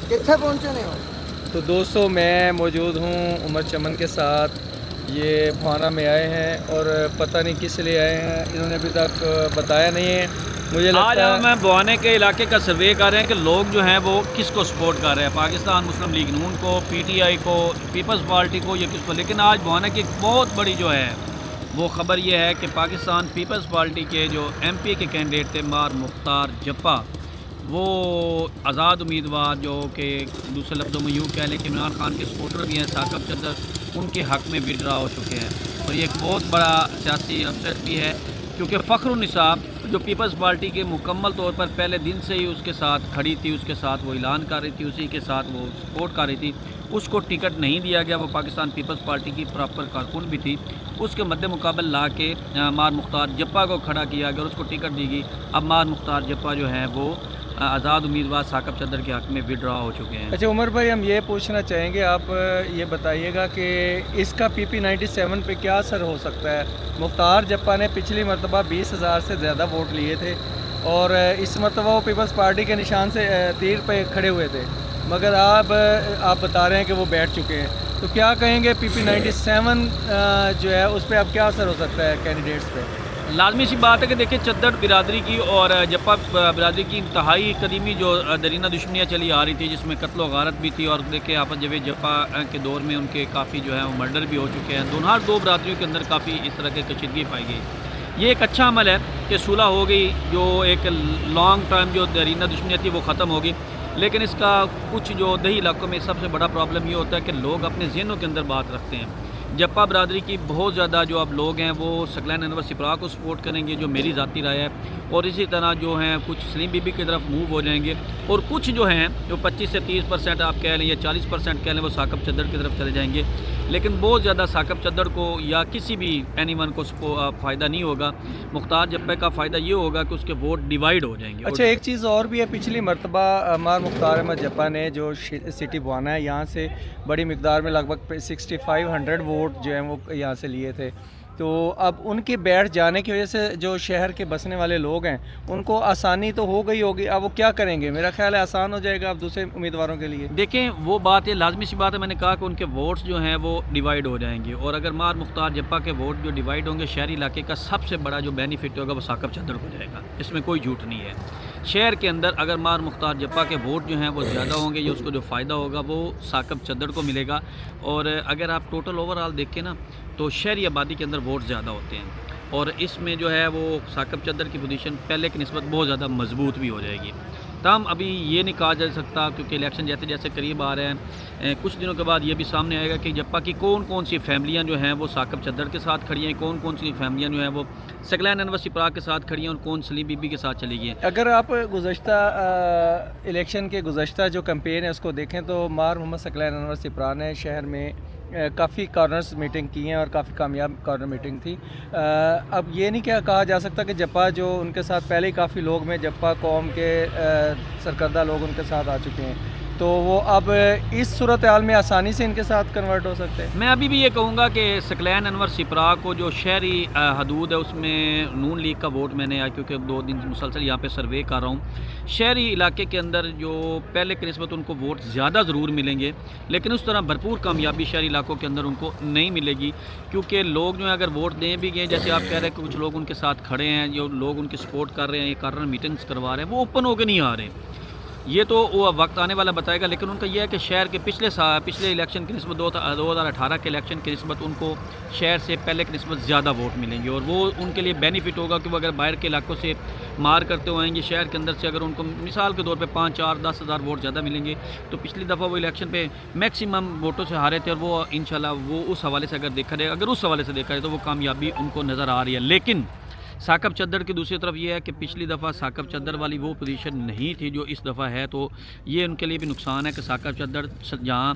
कितने पहुँचे नहीं हो? तो दोस्तों मैं मौजूद हूँ उमर चमन के साथ। ये भाना में आए हैं और पता नहीं किस लिए आए हैं, इन्होंने अभी तक बताया नहीं है। मुझे आज लगता हम है बुआने के इलाके का सर्वे कर रहे हैं कि लोग जो हैं वो किसको सपोर्ट कर रहे हैं, पाकिस्तान मुस्लिम लीग नून को, पीटीआई को, पीपल्स पार्टी को या किसको। लेकिन आज बुआने की एक बहुत बड़ी जो है वो ख़बर ये है कि पाकिस्तान पीपल्स पार्टी के जो एमपी के कैंडिडेट थे मार मुख्तार जप्पा, वो आज़ाद उम्मीदवार जो कि दूसरे लफ्ज़ों में यूँ कह लें कि इमरान खान के सपोर्टर भी हैं, साकब चद्दर, उनके हक़ में विड्रा हो चुके हैं। और ये एक बहुत बड़ा सियासी अपसेट भी है, क्योंकि फ़ख्रुन्निसा जो पीपल्स पार्टी के मुकम्मल तौर पर पहले दिन से ही उसके साथ खड़ी थी, उसके साथ वो ऐलान कर रही थी, उसी के साथ वो सपोर्ट कर रही थी, उसको टिकट नहीं दिया गया। वो पाकिस्तान पीपल्स पार्टी की प्रॉपर कारकुन भी थी। उसके मद्दे मुकाबल ला के मार मुख्तार जप्पा को खड़ा किया गया और उसको टिकट दी गई। अब मार मुख्तार जप्पा जो है वो आज़ाद उम्मीदवार साकब चद्दर के हक़ में विड्रा हो चुके हैं। अच्छा उमर भाई, हम ये पूछना चाहेंगे, आप ये बताइएगा कि इसका PP97 पे क्या असर हो सकता है। मुख्तार जप्पा ने पिछली मरतबा 20,000 से ज़्यादा वोट लिए थे और इस मरतबा वो पीपल्स पार्टी के निशान से तीर पे खड़े हुए थे, मगर आप बता रहे हैं कि वो बैठ चुके हैं। तो क्या कहेंगे PP97 जो है उस पर अब क्या असर हो सकता है कैंडिडेट्स पे? लाजमी सी बात है कि देखिए, चद्दर बिरादरी की और जप्पा बिरादरी की इंतहाई कदीमी जो दरीना दुश्मनियाँ चली आ रही थी, जिसमें कत्ल गारत भी थी। और देखिए आप जवेद जप्पा के दौर में उनके काफ़ी जो है वो मर्डर भी हो चुके हैं। दोनों दो बरादरियों के अंदर काफ़ी इस तरह की कशीदगी पाई गई। ये एक अच्छा अमल है कि सुलह हो गई, जो एक लॉन्ग टाइम जो दरीना दुश्मनियाँ थी वो ख़त्म हो गई। लेकिन इसका कुछ जो दही इलाकों में सबसे बड़ा प्रॉब्लम ये होता है कि लोग अपने ज़हनों के अंदर बात रखते हैं। जप्पा बरादरी की बहुत ज़्यादा जो अब लोग हैं वो सकलैन अनवर सिपरा को सपोर्ट करेंगे, जो मेरी ज़ाती राय है। और इसी तरह जो हैं कुछ सलीम बीबी की तरफ मूव हो जाएंगे, और कुछ जो हैं जो 25 से 30% आप कह लें या 40% कह लें, वो साकब चद्दर की तरफ चले जाएंगे। लेकिन बहुत ज़्यादा साकब चद्दर को या किसी भी एनीवन को फ़ायदा नहीं होगा। मुख्तार जप्पा का फ़ायदा ये होगा कि उसके वोट डिवाइड हो जाएंगे। अच्छा, एक चीज़ और भी है, पिछली मरतबा मार मुख्तार अहमद जप्पा ने जो सिटी बुआना है यहाँ से बड़ी मकदार में लगभग 6500 वोट जो हैं वो यहाँ से लिए थे। तो अब उनके बैठ जाने की वजह से जो शहर के बसने वाले लोग हैं उनको आसानी तो हो गई होगी, अब वो क्या करेंगे? मेरा ख्याल है आसान हो जाएगा अब दूसरे उम्मीदवारों के लिए। देखें, वो बात है, लाजमी सी बात है, मैंने कहा कि उनके वोट्स जो हैं वो डिवाइड हो जाएंगे। और अगर मार मुख्तार जप्पा के वोट जो डिवाइड होंगे, शहरी इलाके का सबसे बड़ा जो बेनिफिट होगा वो साकब चद्दर को जाएगा। इसमें कोई झूठ नहीं है। शहर के अंदर अगर मार मुख्तार जप्पा के वोट जो हैं वो ज़्यादा होंगे, या उसको जो फ़ायदा होगा वो साकब चद्दर को मिलेगा। और अगर आप टोटल ओवरऑल देखें ना, तो शहरी आबादी के अंदर वोट ज़्यादा होते हैं, और इसमें जो है वो साकब चद्दर की पोजीशन पहले की निस्बत बहुत ज़्यादा मजबूत भी हो जाएगी। तमाम अभी ये नहीं कहा जा सकता, क्योंकि इलेक्शन जैसे जैसे करीब आ रहे हैं, कुछ दिनों के बाद ये भी सामने आएगा कि जप्पा की कौन कौन सी फैमिलियाँ जो हैं वो साकब चद्दर के साथ खड़ी हैं, कौन कौन सी फैमिलियाँ जो हैं वो सकलैन अनवर सिपरा के साथ खड़ी हैं, और कौन सलीम बीबी के साथ चली गई हैं। अगर आप गुज़श्ता इलेक्शन के गुज़श्ता जो कैंपेन है उसको देखें तो मार मोहम्मद सकलैन अनवर सिपरा ने शहर में काफ़ी कॉर्नर्स मीटिंग की हैं और काफ़ी कामयाब कॉर्नर मीटिंग थी। अब ये नहीं क्या कहा जा सकता कि जप्पा जो उनके साथ पहले ही काफ़ी लोग में जप्पा कौम के सरकर्दा लोग उनके साथ आ चुके हैं, तो वो अब इस सूरत हाल में आसानी से इनके साथ कन्वर्ट हो सकते हैं। मैं अभी भी ये कहूँगा कि सकलैन अनवर सिपरा को जो शहरी हदूद है उसमें नून लीग का वोट, मैंने आज क्योंकि 2 दिन मुसलसल यहाँ पे सर्वे कर रहा हूँ, शहरी इलाके के अंदर जो पहले की निस्बत उनको वोट ज़्यादा ज़रूर मिलेंगे, लेकिन उस तरह भरपूर कामयाबी शहरी इलाकों के अंदर उनको नहीं मिलेगी। क्योंकि लोग जो है अगर वोट दें भी गए, जैसे आप कह रहे हैं कि कुछ लोग उनके साथ खड़े हैं, जो लोग उनकी सपोर्ट कर रहे हैं, ये कॉर्नर मीटिंग्स करवा रहे हैं, वो ओपन होकर नहीं आ रहे। ये तो वो वक्त आने वाला बताएगा। लेकिन उनका यह है कि शहर के पिछले इलेक्शन की निस्बत 2018 के इलेक्शन की निस्बत उनको शहर से पहले की निस्बत ज़्यादा वोट मिलेंगे, और वो उनके लिए बेनिफिट होगा कि वो अगर बाहर के इलाकों से मार करते हुए आएंगे, शहर के अंदर से अगर उनको मिसाल के तौर पे 5, 4, 10 हज़ार वोट ज़्यादा मिलेंगे, तो पिछली दफ़ा वो इलेक्शन पे मैक्सिमम वोटों से हारे थे, और वो इंशाल्लाह वो उस हवाले से अगर देखा जाए, अगर उस हवाले से देखा जाए तो वो कामयाबी उनको नज़र आ रही है। लेकिन साकब चद्दर की दूसरी तरफ ये है कि पिछली दफ़ा साकब चद्दर वाली वो पोजीशन नहीं थी जो इस दफ़ा है, तो ये उनके लिए भी नुकसान है कि साकब चद्दर जहाँ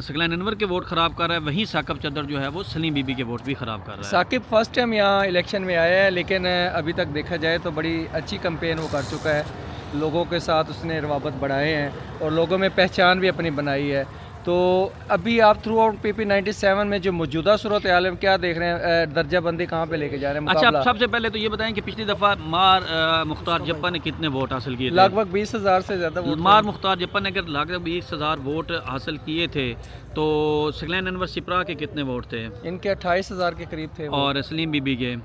सकलैन अनवर के वोट ख़राब कर रहा है, वहीं साकब चद्दर जो है वो सलीम बीबी के वोट भी ख़राब कर रहा है। साकिब फर्स्ट टाइम यहाँ इलेक्शन में आया है, लेकिन अभी तक देखा जाए तो बड़ी अच्छी कैंपेन वो कर चुका है, लोगों के साथ उसने रवाबत बढ़ाए हैं और लोगों में पहचान भी अपनी बनाई है। तो अभी आप थ्रू आउट PP 97 में जो मौजूदा सूरत हाल है क्या देख रहे हैं, दर्जा बंदी कहाँ पे लेके जा रहे हैं अच्छा, मुकाबला? सबसे पहले तो ये बताएं कि पिछली दफ़ा मार मुख्तार जप्पा ने कितने वोट हासिल किए थे? लगभग 20,000 से ज़्यादा वोट मार मुख्तार जप्पा ने अगर लगभग 20,000 वोट हासिल किए थे तो सकलैन अनवर सिपरा के कितने वोट थे? इनके 28,000 के करीब थे वो। और सलीम बीबी के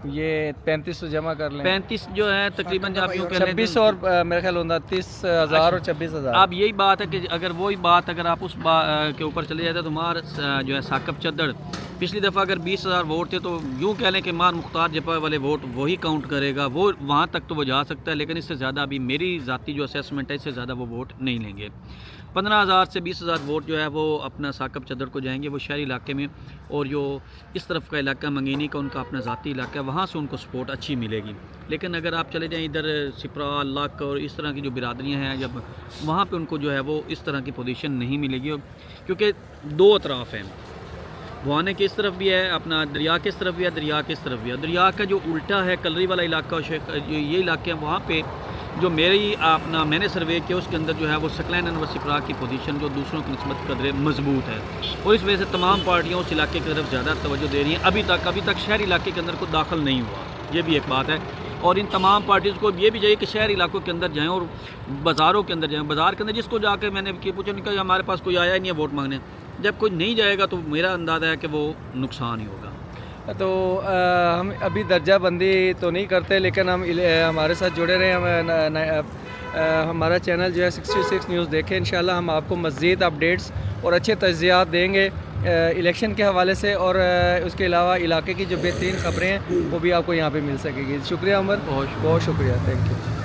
ये 35 जमा कर लें, 35 जो है तकरीबन आप यूँ कह लें 26 और मेरे ख्याल 29,000 और 26,000। अब यही बात है कि अगर वही बात अगर आप उस के ऊपर चले जाते तो मार जो है साकब चद्दड़ पिछली दफ़ा अगर 20,000 वोट थे तो यूँ कह लें कि मार मुख्तार जप्पा वाले वोट वही काउंट करेगा, वो वहाँ तक तो वो जा सकता है, लेकिन इससे ज़्यादा अभी मेरी ज़ाती जो असेसमेंट है इससे ज़्यादा वो वोट नहीं लेंगे। 15,000 से 20,000 वोट जो है वो अपना साकब चद्दड़ को जाएंगे, वो शहरी इलाके में, और जो इस तरफ का इलाका मंगेनी का उनका अपना ज़ाती इलाका है वहाँ से उनको सपोर्ट अच्छी मिलेगी। लेकिन अगर आप चले जाएँ इधर सिपरा लक और इस तरह की जो बिरादरियाँ हैं, जब वहाँ पे उनको जो है वो इस तरह की पोजीशन नहीं मिलेगी, क्योंकि दो अतराफ़ हैं, बुआने के इस तरफ भी है, अपना दरिया के इस तरफ भी है, दरिया के इस तरफ भी है। दरिया का जो उल्टा है कलरी वाला इलाका और ये इलाके हैं, वहाँ पे जो मैंने सर्वे किया उसके अंदर जो है वो सकलैन अनवर सिपरा की पोजीशन जो दूसरों की निस्बत कदरे मजबूत है, और इस वजह से तमाम पार्टियाँ उस इलाके की तरफ ज़्यादा तवज्जो दे रही हैं। अभी तक शहरी इलाके के अंदर कोई दाखिल नहीं हुआ, ये भी एक बात है। और इन तमाम पार्टीज़ को ये भी चाहिए कि शहरी इलाकों के अंदर जाएँ और बाज़ारों के अंदर जाएँ। बाज़ार के अंदर जिसको जाकर मैंने पूछा, नहीं कहा हमारे पास कोई आया ही नहीं है वोट मांगने। जब कोई नहीं जाएगा तो मेरा अंदाज़ा है कि वो नुकसान ही होगा। तो हम अभी दर्जा बंदी तो नहीं करते, लेकिन हम हमारे साथ जुड़े रहे, हमारा चैनल जो है 66 न्यूज़ देखें। इंशाल्लाह हम आपको मज़ीद अपडेट्स और अच्छे तज्ज़ियात देंगे इलेक्शन के हवाले से, और उसके अलावा इलाके की जो बेहतरीन ख़बरें हैं वो भी आपको यहाँ पे मिल सकेगी। शुक्रिया उमर, बहुत शुक्रिया, थैंक यू।